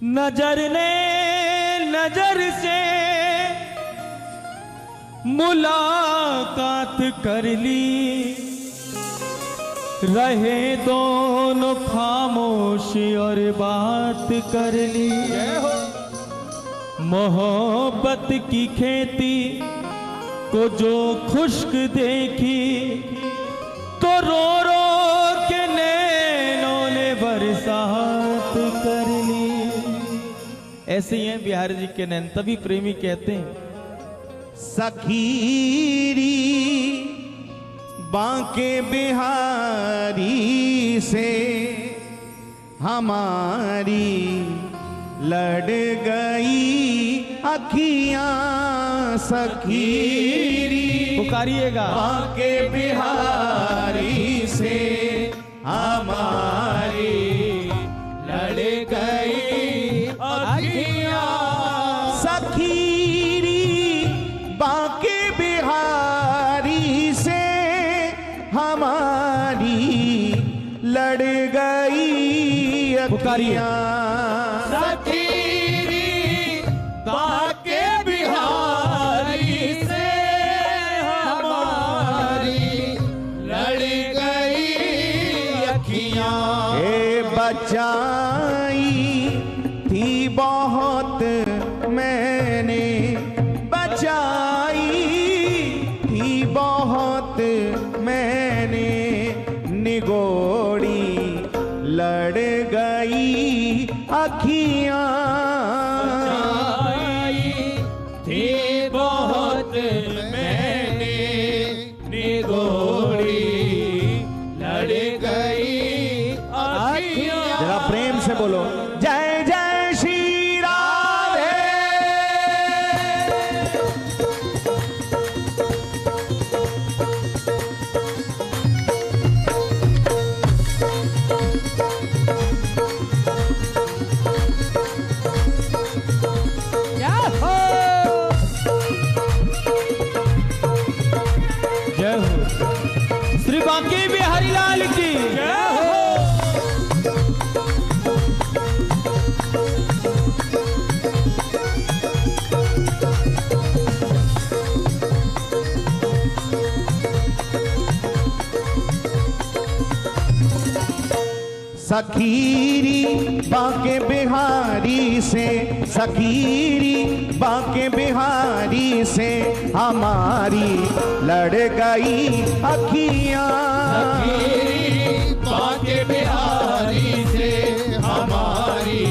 नजर ने नजर से मुलाकात कर ली, रहे दोनों खामोश और बात कर ली। मोहब्बत की खेती को जो खुश्क देखी तो रो रो के नैनों ने बरसात कर ली। ऐसे ही हैं बिहारी जी के नैन, तभी प्रेमी कहते हैं सखीरी बांके बिहारी से हमारी लड़ गई अखियां। सखीरी पुकारिएगा, बांके बिहारी से हमारी लड़ गई अखियां। सखीरी बांके बिहारी से हमारी लड़ गई अखियां। सखीरी बांके बिहारी से हमारी लड़ गई अखियां। ए बचाई थी बहुत मैंने, बचाई थी बहुत मैंने, निगोड़ी लड़ गई अखियां। थी बहुत मैंने, निगोड़ी लड़ गई अखियां। जरा प्रेम से बोलो, जय जय श्री राधे। जय हो श्री बांके बिहारी लाल की जय हो। सखीरी बांके बिहारी से, सखीरी बांके बिहारी से हमारी लड़ गई अखियां। सखीरी बांके बिहारी से हमारी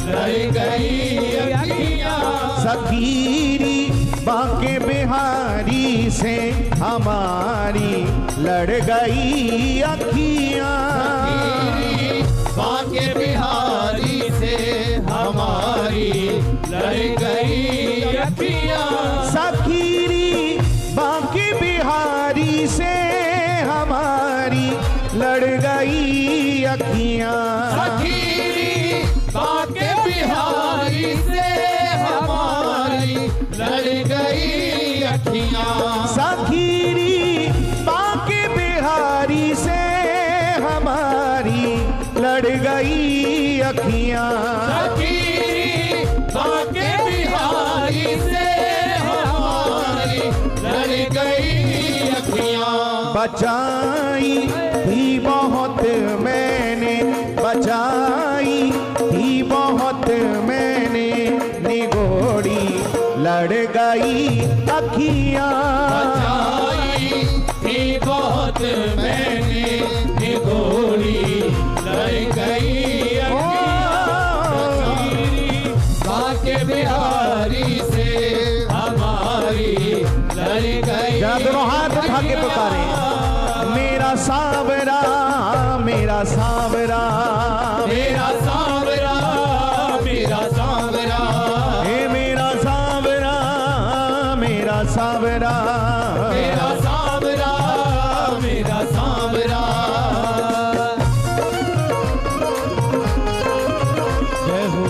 लड़ गई अखियां। सखीरी बांके बिहारी से हमारी लड़ गई अखियां। बांके बिहारी से हमारी लड़ गई अखियां। सखीरी बांके बिहारी से हमारी लड़ गई अखियां। सखीरी बांके बिहारी से हमारी लड़ गई अखियां। सखीरी बांके बिहारी से हमारी लड़ गई अखियां। सखीरी बांके बिहारी से हमारी लड़ गई अखियां। बचाई थी बहुत मैंने, बचाई थी बहुत मैंने, निगोड़ी लड़ गई अखियां। बचाई थी बहुत मैंने, निगोड़ी लड़ गई अखियां। बांके बिहारी से हमारी लड़ गई। जरा दोनों हाथ उठा के पुकारे, मेरा सावरा, मेरा सावरा, मेरा सावरा, मेरा सावरा, हे मेरा सावरा, मेरा सावरा, मेरा सावरा, मेरा सावरा। जय हो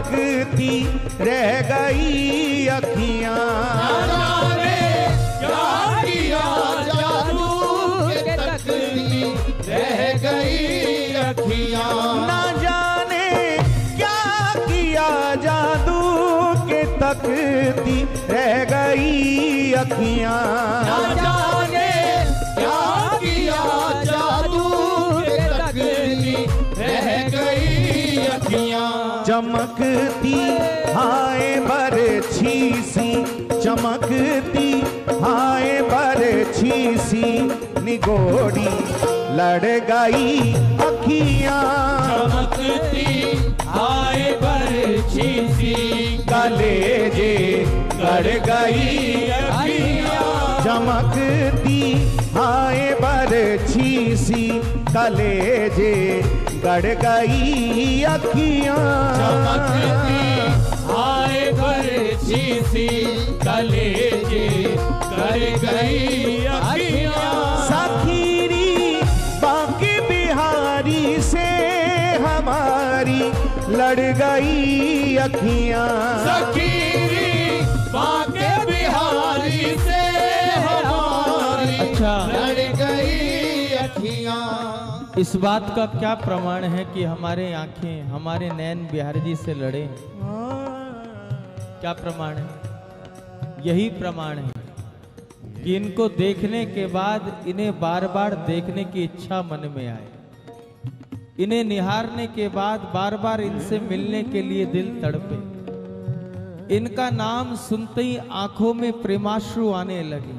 चमकती रह गई अखियां। जाने क्या किया जादू के तकती रह गई अखियां। ना जाने क्या किया जादू के तकती रह गई अखियां। ना जाने क्या किया जादू के तकती रह गई अखियां। चमकती हाय बरछी सी, चमकती हाय बरछी सी, निगोड़ी लड़ गई अखियां। चमकती हाय बरछी सी, कलेजे गड़ गई अखियां। चमकती हाय बरछी सी, कलेजे गड़ गई अखियां। चमकती हाय बरछी सी, कलेजे गड़ गई अखियां। सखीरी बांके बिहारी से हमारी लड़ गई अखियां। सखीरी बांके बिहारी से हमारी अच्छा। लड़ गई अखियां। इस बात का क्या प्रमाण है कि हमारे आंखें, हमारे नैन बिहारी जी से लड़े? क्या प्रमाण है? यही प्रमाण है कि इनको देखने के बाद इन्हें बार बार देखने की इच्छा मन में आए। इन्हें निहारने के बाद बार बार इनसे मिलने के लिए दिल तड़पे। इनका नाम सुनते ही आंखों में प्रेमाश्रु आने लगे।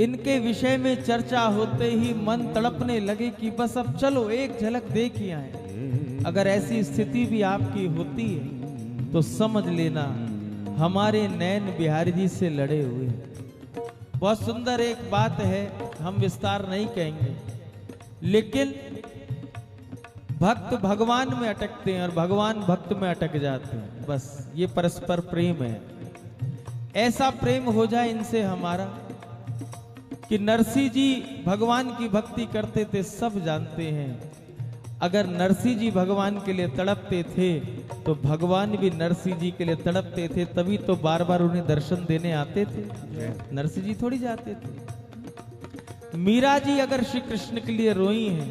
इनके विषय में चर्चा होते ही मन तड़पने लगे कि बस अब चलो एक झलक देख ही आए। अगर ऐसी स्थिति भी आपकी होती है तो समझ लेना हमारे नैन बिहारी जी से लड़े हुए हैं। बहुत सुंदर एक बात है, हम विस्तार नहीं कहेंगे, लेकिन भक्त भगवान में अटकते हैं और भगवान भक्त में अटक जाते हैं। बस ये परस्पर प्रेम है। ऐसा प्रेम हो जाए इनसे हमारा कि नरसिंह जी भगवान की भक्ति करते थे, सब जानते हैं। अगर नरसिंह जी भगवान के लिए तड़पते थे तो भगवान भी नरसिंह जी के लिए तड़पते थे, तभी तो बार बार उन्हें दर्शन देने आते थे। नरसिंह जी थोड़ी जाते थे। मीरा जी अगर श्री कृष्ण के लिए रोई हैं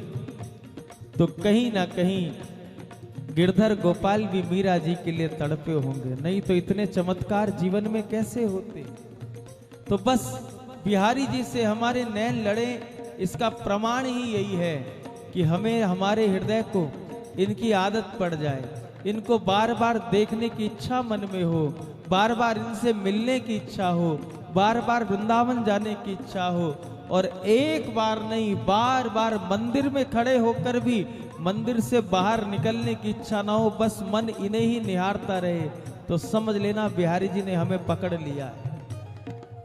तो कहीं ना कहीं गिरधर गोपाल भी मीरा जी के लिए तड़पे होंगे, नहीं तो इतने चमत्कार जीवन में कैसे होते। तो बस बिहारी जी से हमारे नैन लड़े, इसका प्रमाण ही यही है कि हमें हमारे हृदय को इनकी आदत पड़ जाए, इनको बार बार देखने की इच्छा मन में हो, बार बार इनसे मिलने की इच्छा हो, बार बार वृंदावन जाने की इच्छा हो, और एक बार नहीं बार बार मंदिर में खड़े होकर भी मंदिर से बाहर निकलने की इच्छा ना हो, बस मन इन्हें ही निहारता रहे, तो समझ लेना बिहारी जी ने हमें पकड़ लिया।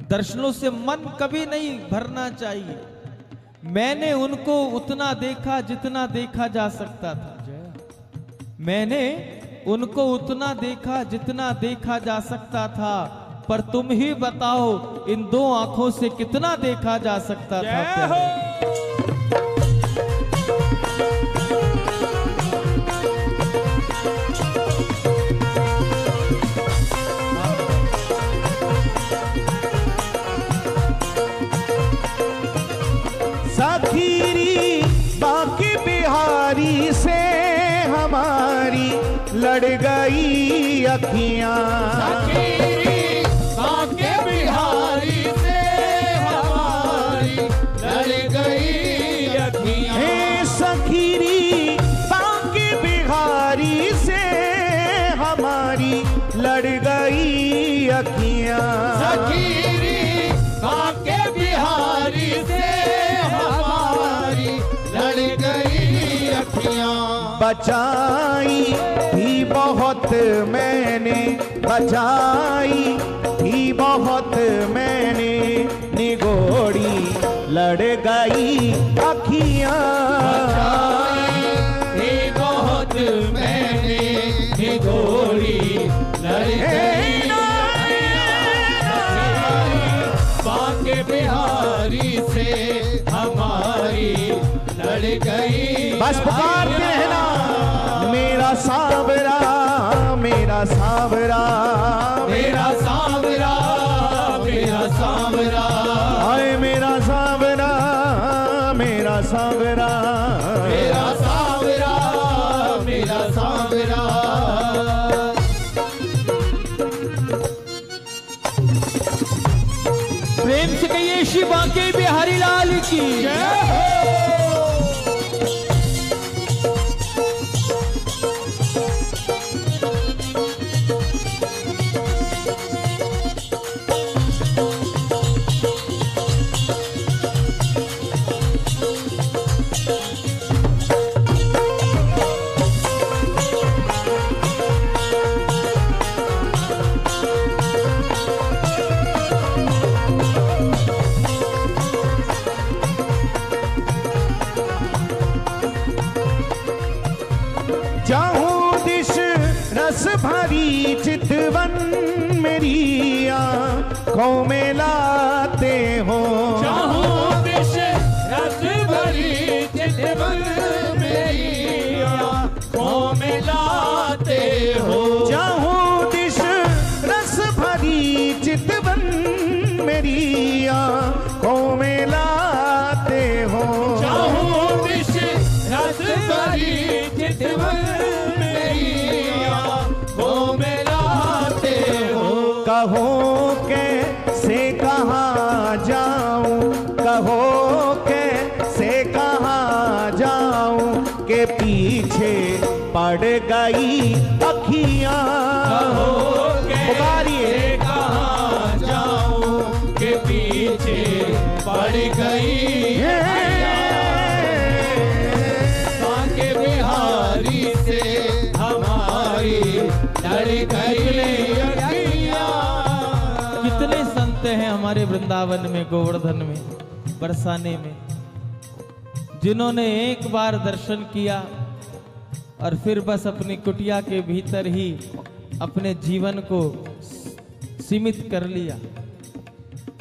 दर्शनों से मन कभी नहीं भरना चाहिए। मैंने उनको उतना देखा जितना देखा जा सकता था। मैंने उनको उतना देखा जितना देखा जा सकता था, पर तुम ही बताओ इन दो आंखों से कितना देखा जा सकता था। सखीरी बांके बिहारी से हमारी लड़ गई अखियां। सखीरी बांके बिहारी से हमारी लड़ गई अखियां। हे सखीरी बांके बिहारी से हमारी लड़ गई अखियां। सखीरी बांके बिहारी से हमारी लड़ गई अखियां। बचाई थी बहुत मैंने, बचाई थी बहुत मैंने, निगोड़ी लड़ गई अखियां। बचाई थी बहुत मैंने, निगोड़ी लड़ गई बांके बिहारी से हमारी लड़ गई। बस पुकारते हैं ना, मेरा सांवरा मेरा सांवरा, मेरा सांवरा, मेरा सांवरा, हाय मेरा सांवरा, मेरा सांवरा, मेरा सांवरा, मेरा सांवरा। प्रेम से कहिए श्री बांके बिहारी लाल की जय हो। जाऊं दिश रस भरी चितवन मेरी आँखों में लाते हो, चाहूं दिश रस भरी चितवन मेरी आँखों में लाते हो, जाऊं दिश रस भरी चितवन मेरी आँखों में लाते हो, चाहूं दिश रस भरी चितवन मेरी आँखों में लाते हो। कहो कैसे कहाँ जाऊं, कहो कैसे कहाँ जाऊं के पीछे पड़ गई अखियां, पुकारिए कहाँ जाऊं के पीछे पड़ गई बांके बिहारी से हमारी लड़ गई अखियां। कितने संत हैं हमारे वृंदावन में, गोवर्धन में, बरसाने में, जिन्होंने एक बार दर्शन किया और फिर बस अपनी कुटिया के भीतर ही अपने जीवन को सीमित कर लिया।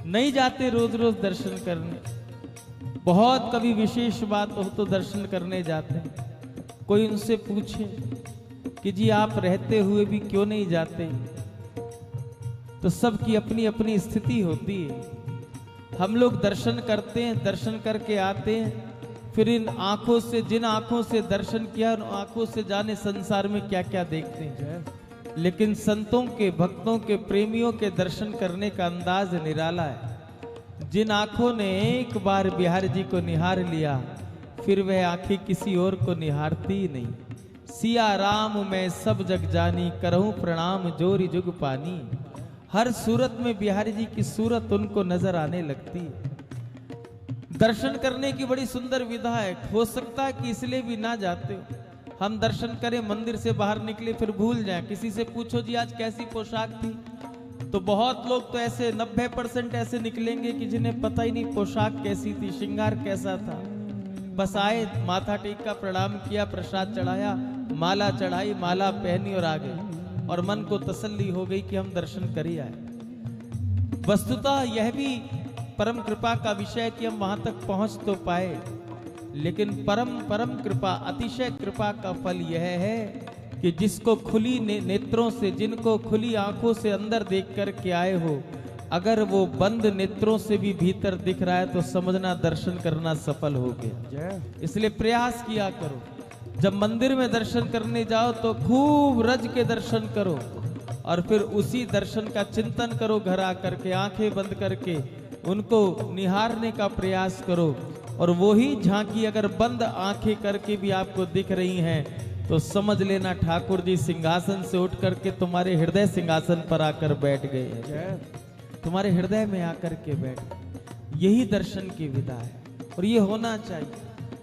नहीं जाते रोज रोज दर्शन करने, बहुत कभी विशेष बात हो तो दर्शन करने जाते हैं। कोई उनसे पूछे कि जी आप रहते हुए भी क्यों नहीं जाते, तो सबकी अपनी अपनी स्थिति होती है। हम लोग दर्शन करते हैं, दर्शन करके आते हैं, फिर इन आंखों से, जिन आंखों से दर्शन किया उन आंखों से जाने संसार में क्या क्या देखते हैं। लेकिन संतों के, भक्तों के, प्रेमियों के दर्शन करने का अंदाज निराला है। जिन आंखों ने एक बार बिहारी जी को निहार लिया, फिर वह आंखें किसी और को निहारती ही नहीं। सिया राम मैं सब जग जानी, करहूं प्रणाम जोरी जुग पानी। हर सूरत में बिहारी जी की सूरत उनको नजर आने लगती है। दर्शन करने की बड़ी सुंदर विधा है। हो सकता है कि इसलिए भी ना जाते हो। हम दर्शन करें, मंदिर से बाहर निकले, फिर भूल जाएं। किसी से पूछो जी आज कैसी पोशाक थी, तो बहुत लोग तो ऐसे 90% ऐसे निकलेंगे कि जिन्हें पता ही नहीं पोशाक कैसी थी, श्रृंगार कैसा था। बस आए, माथा टेका, प्रणाम किया, प्रसाद चढ़ाया, माला चढ़ाई, माला पहनी और आ गए, और मन को तसल्ली हो गई कि हम दर्शन कर ही आए। वस्तुतः यह भी परम कृपा का विषय कि हम वहां तक पहुंच तो पाए, लेकिन परम कृपा, अतिशय कृपा का फल यह है कि जिसको खुली नेत्रों से, जिनको खुली आंखों से अंदर देख कर के आए हो, अगर वो बंद नेत्रों से भी भीतर दिख रहा है तो समझना दर्शन करना सफल हो गया। इसलिए प्रयास किया करो, जब मंदिर में दर्शन करने जाओ तो खूब रज के दर्शन करो, और फिर उसी दर्शन का चिंतन करो घर आकर के, आंखें बंद करके उनको निहारने का प्रयास करो। और वो ही झांकी अगर बंद आंखें करके भी आपको दिख रही हैं तो समझ लेना ठाकुर जी सिंहासन से उठ करके तुम्हारे हृदय सिंहासन पर आकर बैठ गए हैं, तुम्हारे हृदय में आकर के बैठ गए। यही दर्शन की विधा है, और ये होना चाहिए,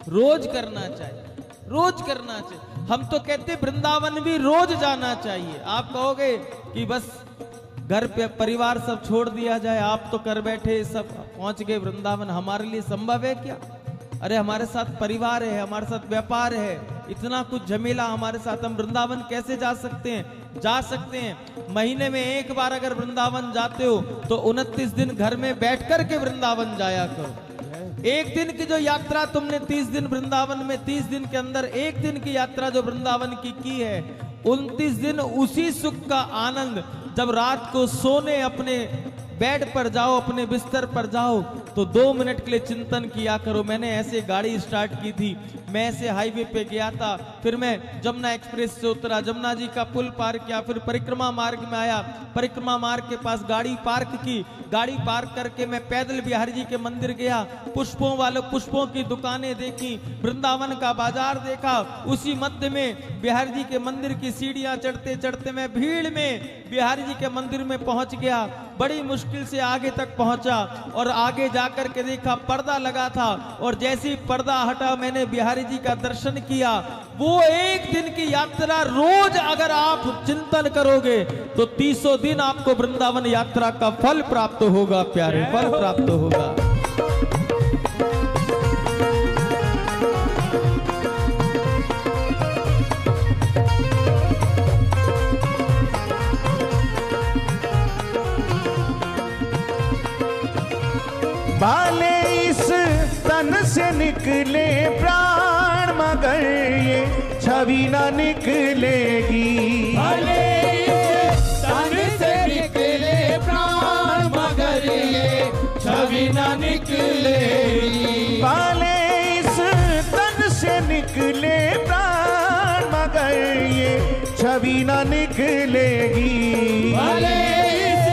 रोज करना चाहिए, रोज करना चाहिए। हम तो कहते वृंदावन भी रोज जाना चाहिए। आप कहोगे कि बस घर पे परिवार सब छोड़ दिया जाए, आप तो कर बैठे, सब पहुंच गए वृंदावन, हमारे लिए संभव है क्या? अरे हमारे साथ परिवार है, हमारे साथ व्यापार है, इतना कुछ झमेला हमारे साथ, हम वृंदावन कैसे जा सकते हैं? जा सकते हैं। महीने में एक बार अगर वृंदावन जाते हो तो 29 दिन घर में बैठ कर के वृंदावन जाया करो। एक दिन की जो यात्रा तुमने 30 दिन वृंदावन में, 30 दिन के अंदर एक दिन की यात्रा जो वृंदावन की है, 29 दिन उसी सुख का आनंद जब रात को सोने अपने बेड पर जाओ, अपने बिस्तर पर जाओ, तो 2 मिनट के लिए चिंतन किया करो। मैंने ऐसे गाड़ी स्टार्ट की थी, मैं ऐसे हाईवे पे गया था, फिर मैं जमुना एक्सप्रेस से उतरा, जमुना जी का पुल पार किया, फिर परिक्रमा मार्ग में आया, परिक्रमा मार्ग के पास गाड़ी पार्क की, गाड़ी पार्क करके मैं पैदल बिहारी जी के मंदिर गया, पुष्पों की दुकानें देखी, वृंदावन का बाजार देखा, उसी मध्य में बिहारी जी के मंदिर की सीढ़ियां चढ़ते चढ़ते मैं भीड़ में बिहारी जी के मंदिर में पहुंच गया। बड़ी मुश्किल से आगे तक पहुंचा और आगे जाकर के देखा पर्दा लगा था, और जैसे ही पर्दा हटा मैंने बिहारी जी का दर्शन किया। वो एक दिन की यात्रा रोज अगर आप चिंतन करोगे तो 300 दिन आपको वृंदावन यात्रा का फल प्राप्त होगा प्यारे, फल प्राप्त होगा। भाले इस तन से निकले प्राण मगर ये छवि ना निकलेगी। भले इस तन से निकले प्राण मगर ये छवि न निकलेगी। भाले इस तन से निकले प्राण मगर ये छवि ना निकलेगी। भले इस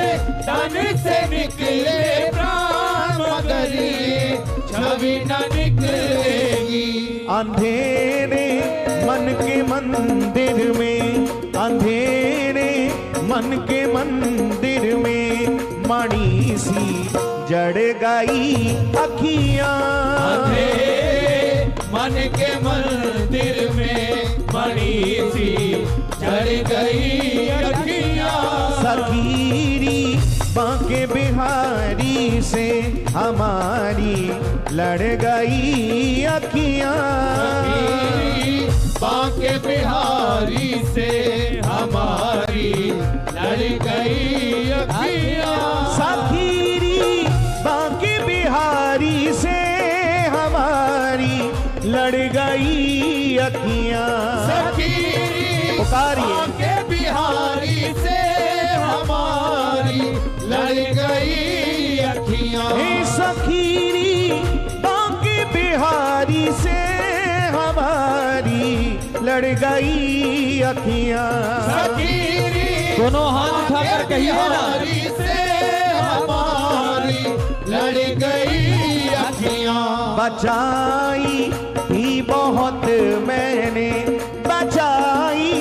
तन से निकले प्राण मगर ये छवि न निकलेगी। अंधेरे मन के मंदिर में, अंधेरे मन के मंदिर में मणि सी जड़ गई अखियां। अंधेरे मन के मंदिर में मणि सी जड़ गई अखियां। सखीरी बांके बिहारी से हमारी लड़ गई अखियां। बांके बिहारी से हमारी लड़ गई अखियां। सखीरी बांके बिहारी से हमारी लड़ गई अखियां। सखीरी पुकारिए। बांके बिहारी से हमारी लड़ गई अखियां। हे सखीरी बांके बिहारी से हमारी लड़ गई अखियां। सखीरी दोनों हाथ उठाकर कहिए ना। बिहारी से हमारी लड़ गई अखियां। बचाई थी बहुत मैंने, बचाई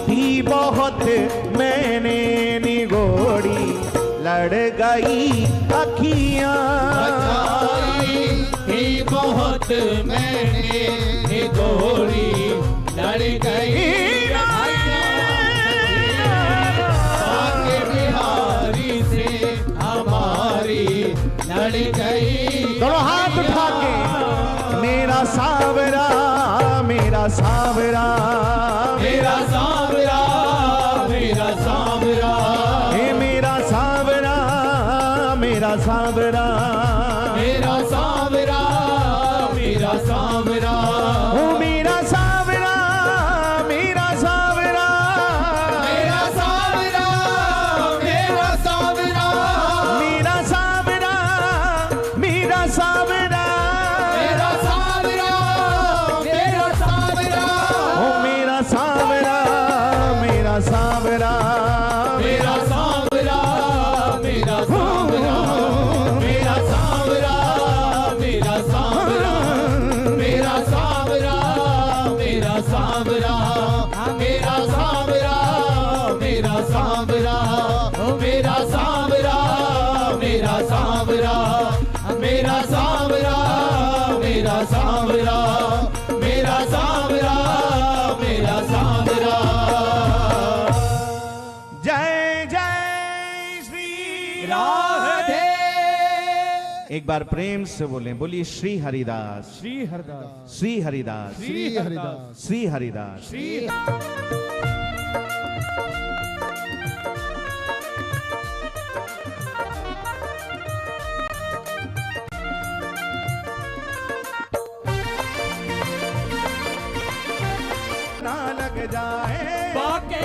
थी बहुत मैंने निगोड़ी लड़ गई अखियां। बचाई थी बहुत मैंने निगोड़ी लड़ गई बांके बिहारी से हमारी लड़ गई। दोनों हाथ उठा के मेरा सावरा, मेरा सावरा, मेरा सांवरा, मेरा सांवरा, हे मेरा सावरा, मेरा सावरा, मेरा सांवरा, मेरा सांवरा, ओ मेरा सावरा, मेरा सावरा, मेरा सांवरा, मेरा सांवरा, मेरा सावरा, मेरा सावरा, मेरा सांवरा, मेरा सांवरा, ओ मेरा सावरा, मेरा सावरा, मेरा सांवरा, मेरा सांवरा, मेरा सांवरा, मेरा सांवरा, मेरा सांवरा, मेरा सांवरा, मेरा सांवरा, मेरा सांवरा, मेरा सांवरा, मेरा सांवरा, मेरा सांवरा, मेरा सांवरा, मेरा सांवरा, मेरा सांवरा। जय जय श्री राधे। एक बार प्रेम से बोलें, बोलिए श्री हरिदास, श्री हरदास, श्री हरिदास, श्री हरिदास, श्री हरिदास। श्री ना लग जाए बाके